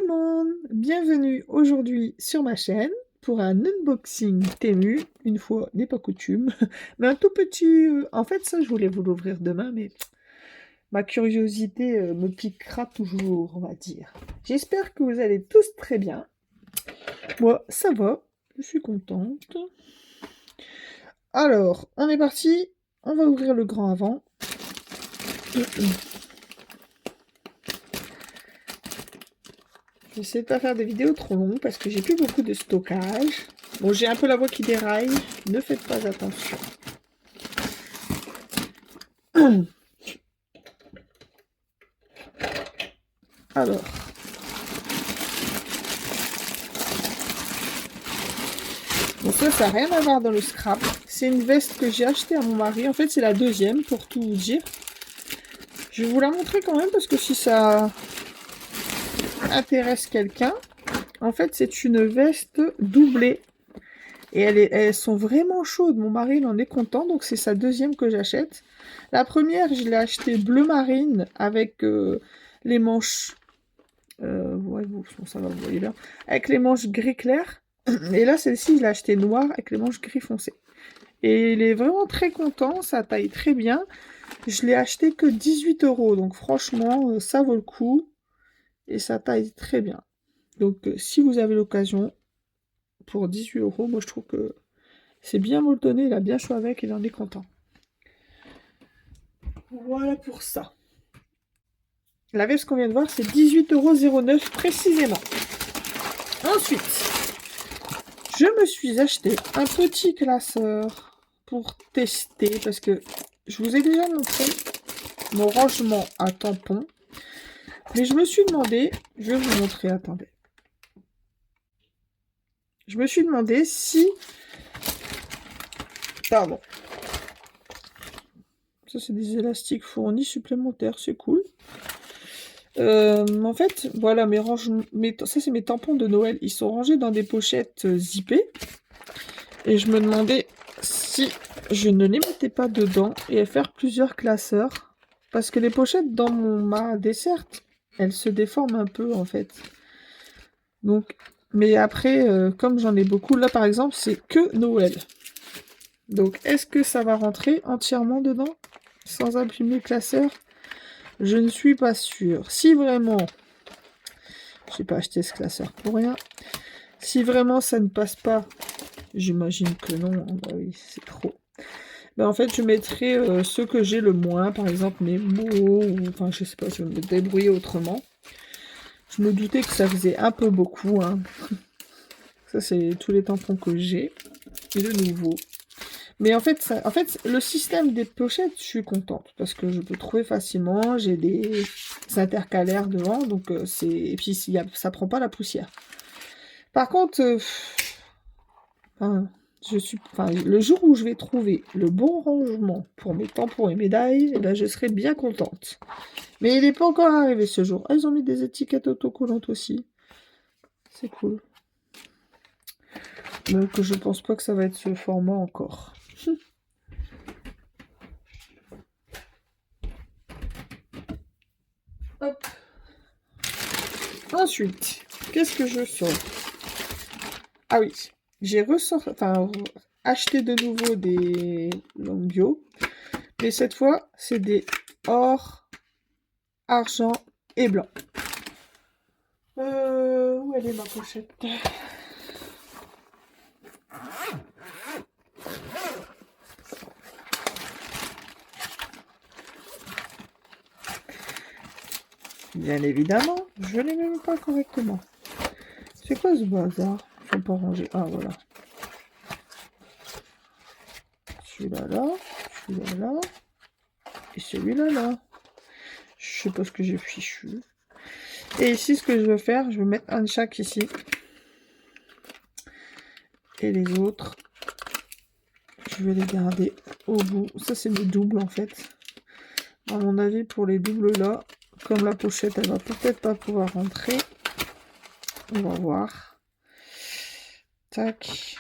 le monde, bienvenue aujourd'hui sur ma chaîne pour un unboxing Temu, une fois n'est pas coutume, mais un tout petit... en fait ça je voulais vous l'ouvrir demain, mais ma curiosité me piquera toujours, on va dire. J'espère que vous allez tous très bien. Moi ça va, je suis contente. Alors, on est parti, on va ouvrir le grand avant. J'essaie de pas faire des vidéos trop longues parce que j'ai plus beaucoup de stockage. Bon, j'ai un peu la voix qui déraille, ne faites pas attention. Alors. Donc ça n'a rien à voir dans le scrap. C'est une veste que j'ai achetée à mon mari. En fait, c'est la deuxième, pour tout vous dire. Je vais vous la montrer quand même, parce que si ça intéresse quelqu'un, en fait, c'est une veste doublée. Et elles sont vraiment chaudes. Mon mari, il en est content, donc c'est sa deuxième que j'achète. La première, je l'ai achetée bleu marine, avec les manches... ouais, bon, ça va, vous voyez bien. Avec les manches gris clair. Et là, celle-ci, je l'ai achetée noire, avec les manches gris foncé. Et il est vraiment très content, ça taille très bien. Je l'ai acheté que 18 €, donc franchement, ça vaut le coup. Et ça taille très bien. Donc si vous avez l'occasion, pour 18 €, moi je trouve que c'est bien molletonné, il a bien chaud avec, il en est content. Voilà pour ça. La veste qu'on vient de voir, c'est 18,09 € précisément. Ensuite, je me suis acheté un petit classeur pour tester, parce que je vous ai déjà montré mon rangement à tampons. Mais je me suis demandé, je vais vous montrer, attendez. Je me suis demandé si... Pardon. Ça, c'est des élastiques fournis supplémentaires, c'est cool. En fait, voilà, ça, c'est mes tampons de Noël. Ils sont rangés dans des pochettes zippées. Et je me demandais si je ne les mettais pas dedans et faire plusieurs classeurs. Parce que les pochettes dans ma desserte, elles se déforment un peu, en fait. Donc, mais après, comme j'en ai beaucoup, là, par exemple, c'est que Noël. Donc, est-ce que ça va rentrer entièrement dedans, sans imprimer classeur? Je ne suis pas sûre. Si vraiment, je n'ai pas acheté ce classeur pour rien. Si vraiment ça ne passe pas, j'imagine que non. Bah oui, c'est trop. Ben, en fait, je mettrai ceux que j'ai le moins, par exemple mes mots, ou enfin, je sais pas, je vais me débrouiller autrement. Je me doutais que ça faisait un peu beaucoup, hein. Ça, c'est tous les tampons que j'ai. Et le nouveau. Mais en fait, le système des pochettes, je suis contente. Parce que je peux trouver facilement. J'ai des intercalaires devant. Donc, c'est... Et puis, ça prend pas la poussière. Par contre, le jour où je vais trouver le bon rangement pour mes tampons et médailles, eh ben, je serai bien contente. Mais il n'est pas encore arrivé ce jour. Ah, ils ont mis des étiquettes autocollantes aussi. C'est cool. Donc, je pense pas que ça va être ce format encore. Hop. Ensuite, qu'est-ce que je sors? Ah oui, j'ai acheté de nouveau des Longbio. Mais cette fois, c'est des or, argent et blanc. Où elle est ma pochette? Bien évidemment, je ne les mets pas correctement. C'est quoi ce bazar? Ils sont pas rangés. Ah, voilà. Celui-là là, celui-là là, et celui-là là. Je sais pas ce que j'ai fichu. Et ici, ce que je veux faire, je vais mettre un de chaque ici. Et les autres, je vais les garder au bout. Ça, c'est mes doubles en fait. À mon avis, pour les doubles là, comme la pochette, elle va peut-être pas pouvoir rentrer. On va voir. Tac.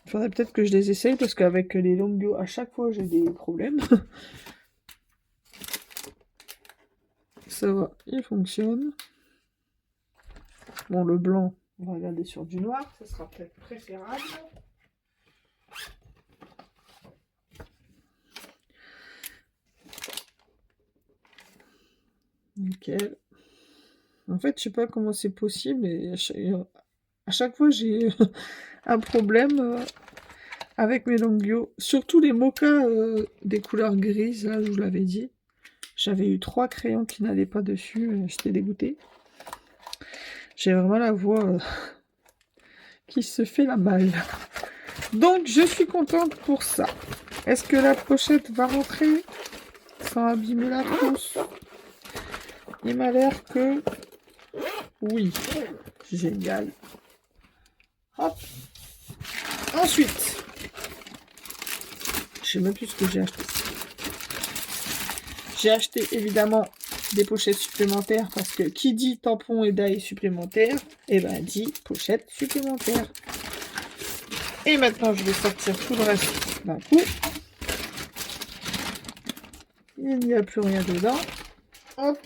Faudrait peut-être que je les essaye parce qu'avec les Longbio, à chaque fois, j'ai des problèmes. Ça va, il fonctionne. Bon, le blanc, on va regarder sur du noir, ça sera peut-être préférable. Nickel. En fait, je sais pas comment c'est possible, et à chaque fois, j'ai un problème avec mes Longbio. Surtout les mochas des couleurs grises, là, je vous l'avais dit. J'avais eu 3 crayons qui n'allaient pas dessus, j'étais dégoûtée. J'ai vraiment la voix qui se fait la malle. Donc, je suis contente pour ça. Est-ce que la pochette va rentrer sans abîmer la trousse? Il m'a l'air que... oui. Génial. Hop. Ensuite, je sais même plus ce que j'ai acheté. J'ai acheté évidemment des pochettes supplémentaires parce que qui dit tampon et daille supplémentaires, et ben dit pochette supplémentaire. Et maintenant, je vais sortir tout le reste d'un coup. Il n'y a plus rien dedans. Hop.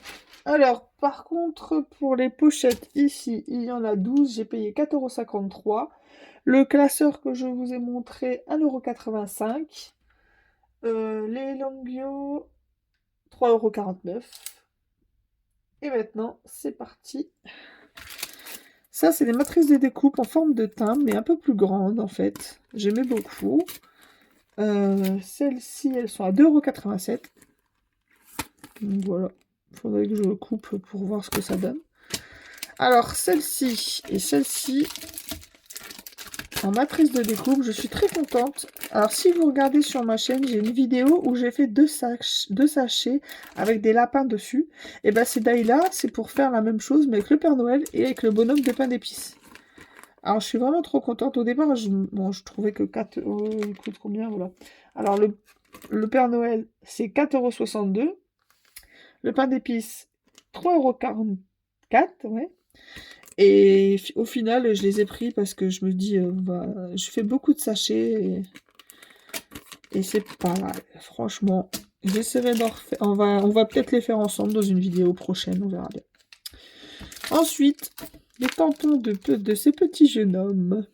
Alors, par contre, pour les pochettes, ici, il y en a 12. J'ai payé 4,53 €. Le classeur que je vous ai montré, 1,85 €. Les Longbio, 3,49 €. Et maintenant, c'est parti. Ça, c'est des matrices de découpe en forme de timbre, mais un peu plus grandes, en fait. J'aimais beaucoup. Celles-ci, elles sont à 2,87 €. Donc voilà. Il faudrait que je coupe pour voir ce que ça donne. Alors, celle-ci et celle-ci, en matrice de découpe, je suis très contente. Alors, si vous regardez sur ma chaîne, j'ai une vidéo où j'ai fait deux sachets avec des lapins dessus. Et bien, ces dailles-là, c'est pour faire la même chose, mais avec le Père Noël et avec le bonhomme de pain d'épices. Alors, je suis vraiment trop contente. Au départ, je trouvais que 4 €, il coûte combien, voilà. Alors, le Père Noël, c'est 4,62 €. Le pain d'épices, 3,44 €, ouais. Et au final, je les ai pris parce que je me dis, je fais beaucoup de sachets et c'est pas mal. Franchement, j'essaierai d'en refaire. On va peut-être les faire ensemble dans une vidéo prochaine, on verra bien. Ensuite, les tampons de ces petits jeunes hommes.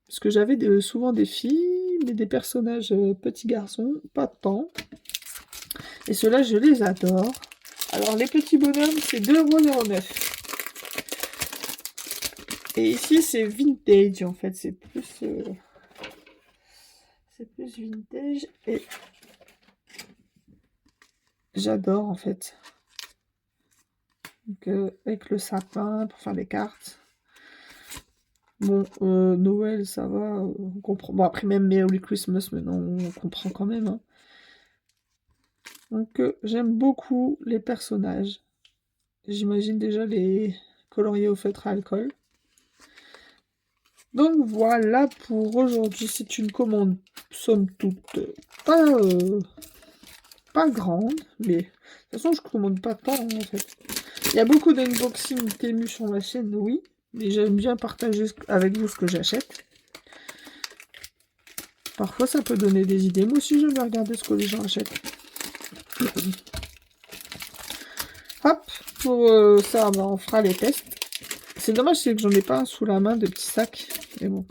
Parce que j'avais souvent des filles, mais des personnages petits garçons, pas tant. Et ceux-là, je les adore. Alors, les petits bonhommes, c'est 2,09 €. Et ici, c'est vintage, en fait. C'est plus vintage. Et j'adore, en fait. Donc, avec le sapin pour faire les cartes. Bon, Noël, ça va. On comprend. Bon, après, même Merry Christmas, maintenant, on comprend quand même. Hein. Donc, j'aime beaucoup les personnages. J'imagine déjà les colorier au feutre à alcool. Donc voilà pour aujourd'hui, c'est une commande somme toute pas grande, mais de toute façon je commande pas tant en fait. Il y a beaucoup d'unboxing Temu sur ma chaîne, oui, mais j'aime bien partager avec vous ce que j'achète. Parfois ça peut donner des idées, moi aussi j'aime bien regarder ce que les gens achètent. Hop, pour ça on fera les tests. C'est dommage, c'est que j'en ai pas un sous la main de petits sacs. Mais bon.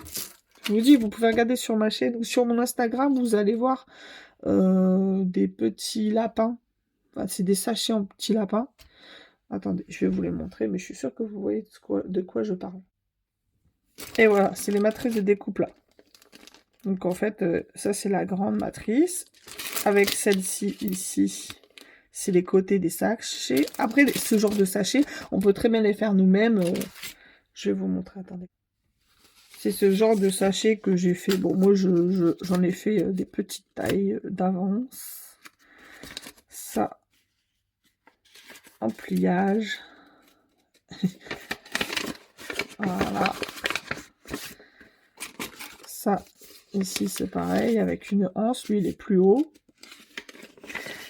Je vous dis, vous pouvez regarder sur ma chaîne ou sur mon Instagram, vous allez voir des petits lapins. Enfin, c'est des sachets en petits lapins. Attendez, je vais vous les montrer, mais je suis sûre que vous voyez de quoi je parle. Et voilà, c'est les matrices de découpe là. Donc en fait, ça c'est la grande matrice. Avec celle-ci ici, c'est les côtés des sachets. Après, ce genre de sachets, on peut très bien les faire nous-mêmes. Je vais vous montrer, attendez. C'est ce genre de sachet que j'ai fait. Bon, moi, j'en ai fait des petites tailles d'avance. Ça, en pliage. Voilà. Ça, ici, c'est pareil, avec une anse. Lui, il est plus haut.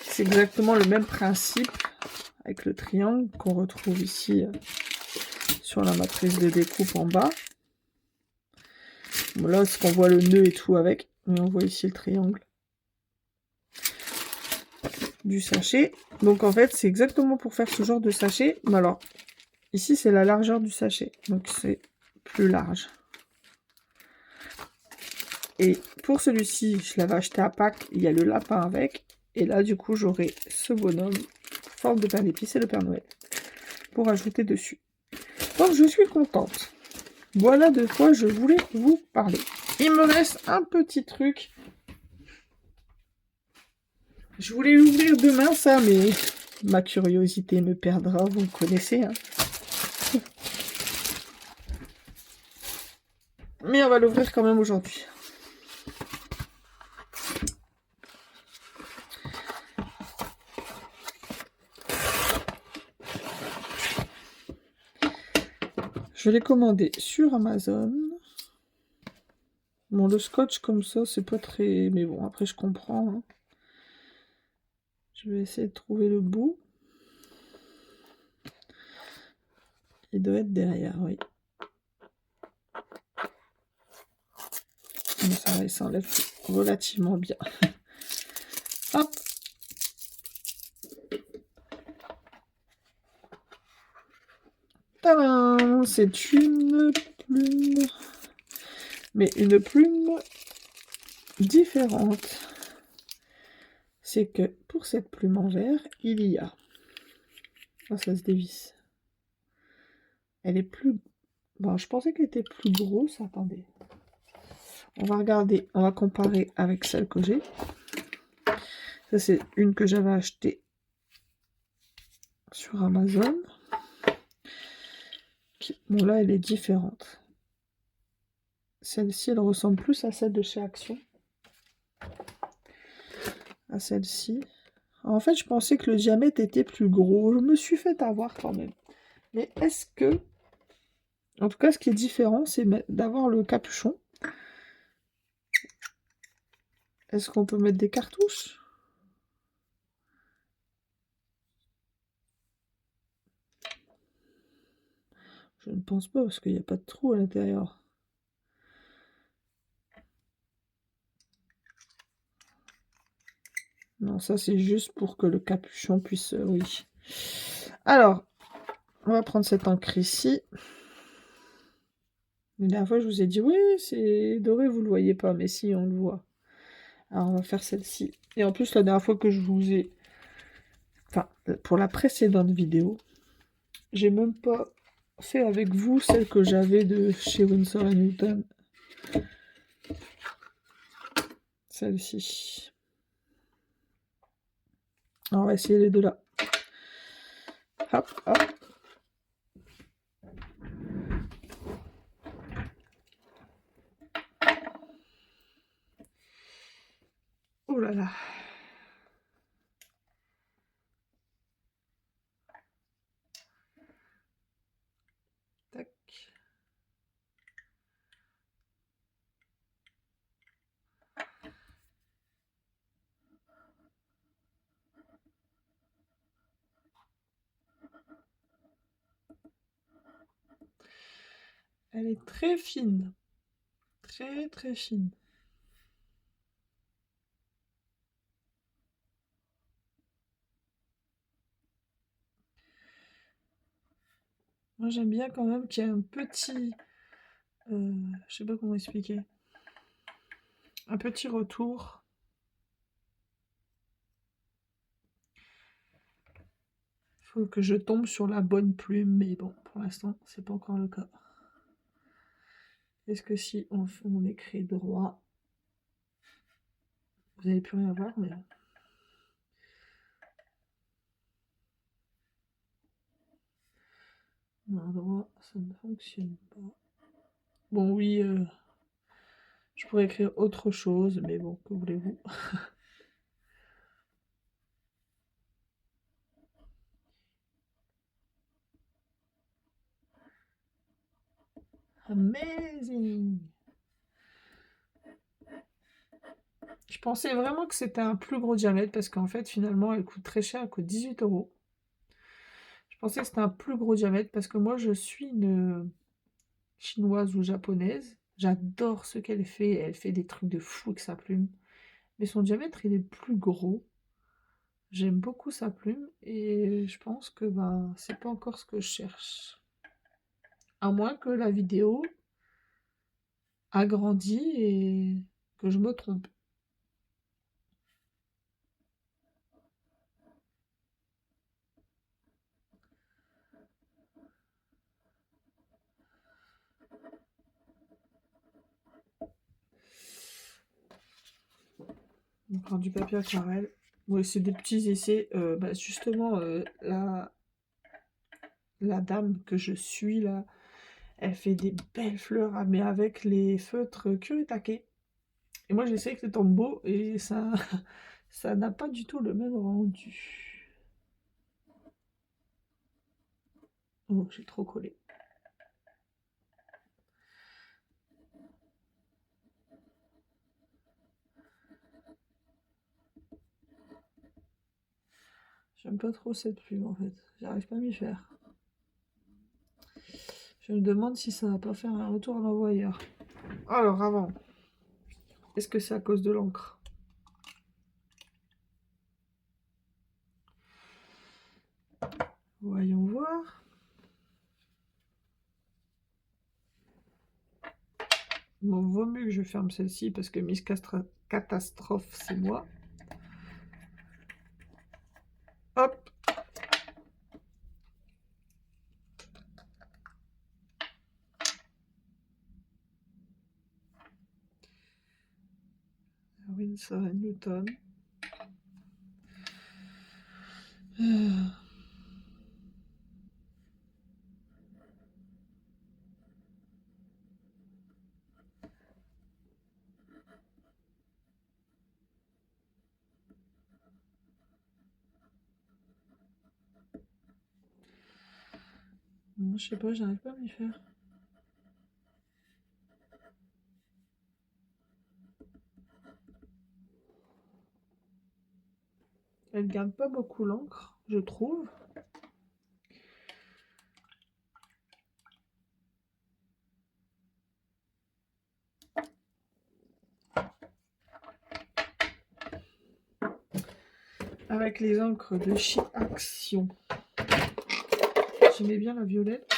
C'est exactement le même principe avec le triangle qu'on retrouve ici sur la matrice de découpe en bas. Bon, là, c'est qu'on voit le nœud et tout avec. Mais on voit ici le triangle du sachet. Donc en fait, c'est exactement pour faire ce genre de sachet. Mais alors, ici, c'est la largeur du sachet. Donc c'est plus large. Et pour celui-ci, je l'avais acheté à Pâques. Il y a le lapin avec. Et là, du coup, j'aurai ce bonhomme, forme de pain d'épices et le Père Noël, pour ajouter dessus. Donc je suis contente. Voilà de quoi je voulais vous parler. Il me reste un petit truc. Je voulais l'ouvrir demain, ça, mais ma curiosité me perdra, vous me connaissez. Hein. Mais on va l'ouvrir quand même aujourd'hui. Je l'ai commandé sur Amazon. Bon, le scotch comme ça, c'est pas très... Mais bon, après, je comprends. Hein. Je vais essayer de trouver le bout. Il doit être derrière, oui. Mais ça va, il s'enlève relativement bien. Hop. Tadam! C'est une plume. Mais une plume différente. C'est que pour cette plume en verre, il y a... Ah, ça se dévisse. Elle est plus... Bon, je pensais qu'elle était plus grosse. Attendez. On va regarder, on va comparer avec celle que j'ai. Ça, c'est une que j'avais achetée sur Amazon. Bon, là, elle est différente. Celle-ci, elle ressemble plus à celle de chez Action. À celle-ci. En fait, je pensais que le diamètre était plus gros. Je me suis fait avoir quand même. Mais est-ce que... En tout cas, ce qui est différent, c'est d'avoir le capuchon. Est-ce qu'on peut mettre des cartouches? Je ne pense pas, parce qu'il n'y a pas de trou à l'intérieur. Non, ça c'est juste pour que le capuchon puisse... oui. Alors, on va prendre cette encre ici. La dernière fois, je vous ai dit, oui, c'est doré, vous le voyez pas, mais si, on le voit. Alors, on va faire celle-ci. Et en plus, la dernière fois que je vous ai... Enfin, pour la précédente vidéo, j'ai même pas fait avec vous celle que j'avais de chez Winsor & Newton. Celle-ci. On va essayer les deux là. Hop, hop. Oh là là. Tac. Elle est très fine. Très très fine. Moi j'aime bien quand même qu'il y ait un petit... je sais pas comment expliquer. Un petit retour. Il faut que je tombe sur la bonne plume, mais bon, pour l'instant, c'est pas encore le cas. Est-ce que si on écrit droit, vous n'allez plus rien voir, mais... Non, droit, ça ne fonctionne pas. Bon, oui, je pourrais écrire autre chose, mais bon, que voulez-vous? Amazing! Je pensais vraiment que c'était un plus gros diamètre, parce qu'en fait, finalement, elle coûte très cher, elle coûte 18 €. Je pensais que c'était un plus gros diamètre, parce que moi, je suis une chinoise ou japonaise, J'adore ce qu'elle fait. Elle fait des trucs de fou avec sa plume. Mais son diamètre, il est plus gros. J'aime beaucoup sa plume et je pense que bah, c'est pas encore ce que je cherche. À moins que la vidéo agrandisse et que je me trompe. On prend du papier aquarelle. Ouais, c'est des petits essais. Bah, justement, la dame que je suis là, elle fait des belles fleurs, mais avec les feutres Kuretake. Et moi, j'essaie avec le Tombow et ça, ça n'a pas du tout le même rendu. Oh, j'ai trop collé. J'aime pas trop cette plume en fait. J'arrive pas à m'y faire. Je me demande si ça va pas faire un retour à l'envoyeur. Alors avant, est-ce que c'est à cause de l'encre? Voyons voir. Bon, vaut mieux que je ferme celle-ci parce que Miss Catastrophe, c'est moi. Hop. Winsor & Newton. Je sais pas, j'arrive pas à m'y faire. Elle garde pas beaucoup l'encre, je trouve. Avec les encres de chez Action. J'aimais bien la violette,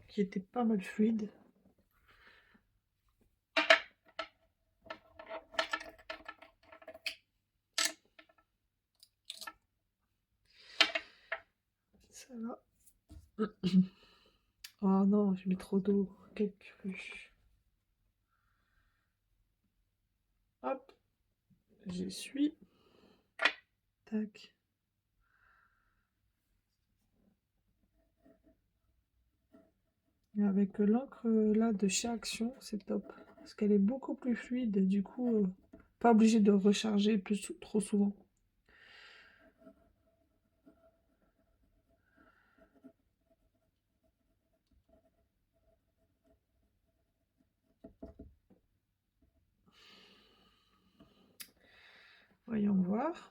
qui était pas mal fluide. Ça va. Oh non, j'ai mis trop d'eau. Quelle cruche. Hop. J'essuie. Tac. Et avec l'encre là de chez Action, c'est top. Parce qu'elle est beaucoup plus fluide et du coup, pas obligé de recharger trop souvent. Voyons voir.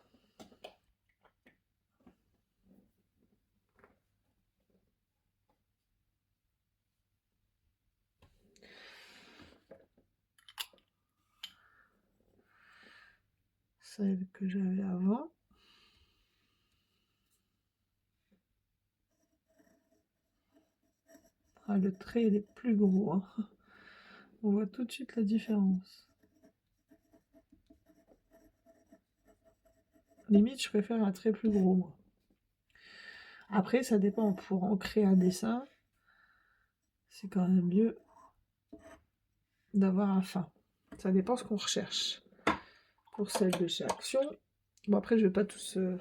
Celle que j'avais avant. Ah, le trait il est plus gros. Hein. On voit tout de suite la différence. Limite, je préfère un trait plus gros, moi. Après, ça dépend. Pour ancrer un dessin, c'est quand même mieux d'avoir un fin. Ça dépend ce qu'on recherche. Pour celle de chez Action. Bon, après, je vais pas tous... De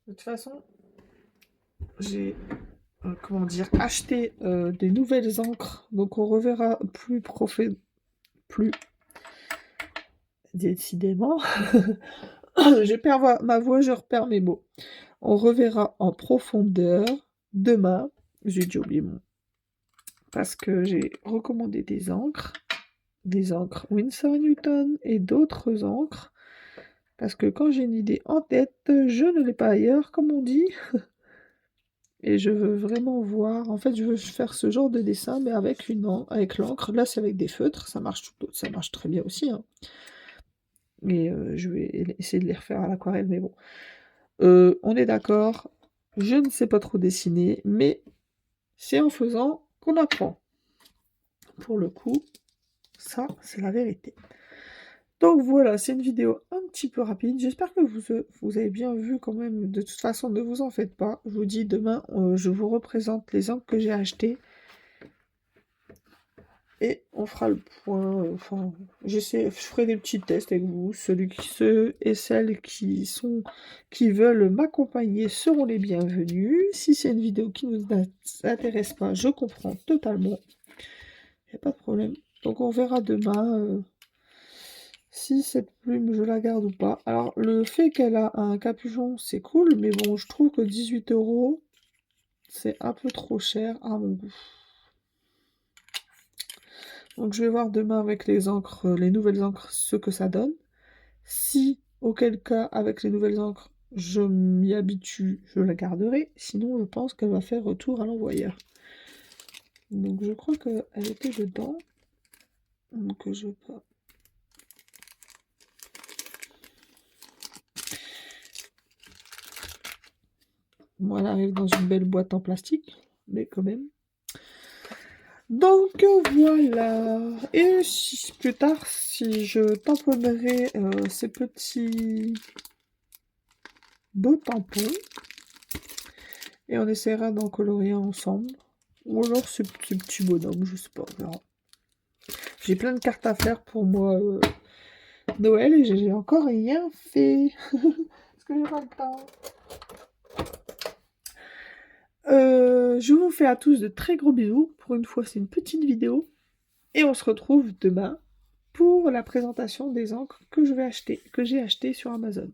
toute façon, j'ai... comment dire, acheté des nouvelles encres. Donc, on reverra plus décidément. Je perds ma voix, je repère mes mots. On reverra en profondeur demain. J'ai déjà oublié mon... Parce que j'ai recommandé des encres Winsor & Newton et d'autres encres. Parce que quand j'ai une idée en tête, je ne l'ai pas ailleurs, comme on dit. Et je veux vraiment voir, en fait je veux faire ce genre de dessin mais avec l'encre. Là c'est avec des feutres, ça marche très bien aussi, hein. Et je vais essayer de les refaire à l'aquarelle, mais bon. On est d'accord, je ne sais pas trop dessiner, mais c'est en faisant qu'on apprend. Pour le coup, ça c'est la vérité. Donc voilà, c'est une vidéo un petit peu rapide. J'espère que vous avez bien vu quand même. De toute façon, ne vous en faites pas. Je vous dis, demain, je vous représente les encres que j'ai achetées. Et on fera le point. Enfin, je ferai des petits tests avec vous. Ceux et celles qui veulent m'accompagner seront les bienvenus. Si c'est une vidéo qui ne nous intéresse pas, je comprends totalement. Il n'y a pas de problème. Donc on verra demain. Si cette plume, je la garde ou pas. Alors, le fait qu'elle a un capuchon, c'est cool, mais bon, je trouve que 18 €, c'est un peu trop cher à mon goût. Donc, je vais voir demain avec les encres, les nouvelles encres, ce que ça donne. Si, auquel cas, avec les nouvelles encres, je m'y habitue, je la garderai. Sinon, je pense qu'elle va faire retour à l'envoyeur. Donc, je crois qu'elle était dedans. Donc, je vais pas... Bon, elle arrive dans une belle boîte en plastique, mais quand même. Donc voilà. Et plus tard, si je tamponnerai ces petits beaux tampons, et on essaiera d'en colorer ensemble. Ou alors ces petits bonhommes, je sais pas, on verra. J'ai plein de cartes à faire pour moi Noël et j'ai encore rien fait. Parce que j'ai pas le temps. Je vous fais à tous de très gros bisous. Pour une fois, c'est une petite vidéo. Et on se retrouve demain pour la présentation des encres que j'ai acheté sur Amazon.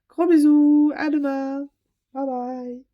Gros bisous, à demain. Bye bye.